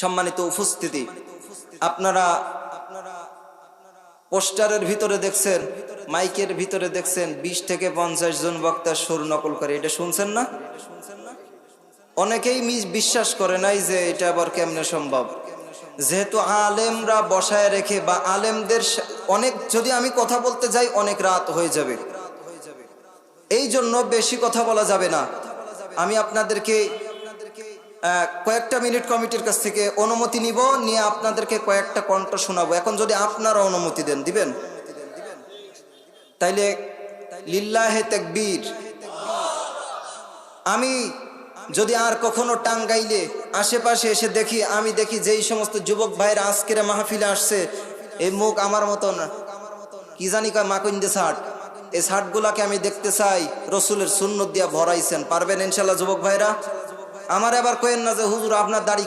সম্মানিত উপস্থিতি, আপনারা পোস্টারের ভিতরে দেখছেন, মাইকের ভিতরে দেখছেন 20 থেকে 50 জন বক্তার সুর নকল করে। এটা শুনছেন না? অনেকেই বিশ্বাস করে নাই যে এটা আবার কেমনে সম্ভব। যেহেতু আলেমরা বসায় রেখে বা আলেমদের অনেক, যদি আমি কথা বলতে যাই অনেক রাত হয়ে যাবে, এই জন্য বেশি কথা বলা যাবে না। আমি আপনাদেরকে কয়েকটা মিনিট কমিটির কাছ থেকে অনুমতি নিব, নিয়ে আপনাদেরকে কয়েকটা কণ্ঠ শোনাবো। এখন যদি আপনারা অনুমতি দিবেন তাইলে লিল্লাহে তাকবীর। আমি যদি আর কখনো টাঙ্গাইলে আশেপাশে এসে দেখি, আমি দেখি যেই সমস্ত যুবক ভাইরা আজকের মাহফিলে আসছে, এই মুখ আমার মতন কি জানি কয় মাকুন্দে শার্ট, এই শার্টগুলাকে আমি দেখতে চাই রসুলের সুন্নত দিয়া ভরাইছেন। পারবেন ইনশাল্লাহ যুবক ভাইরা? আমার আবার কয়েন না যে হুজুর আপনার দাড়ি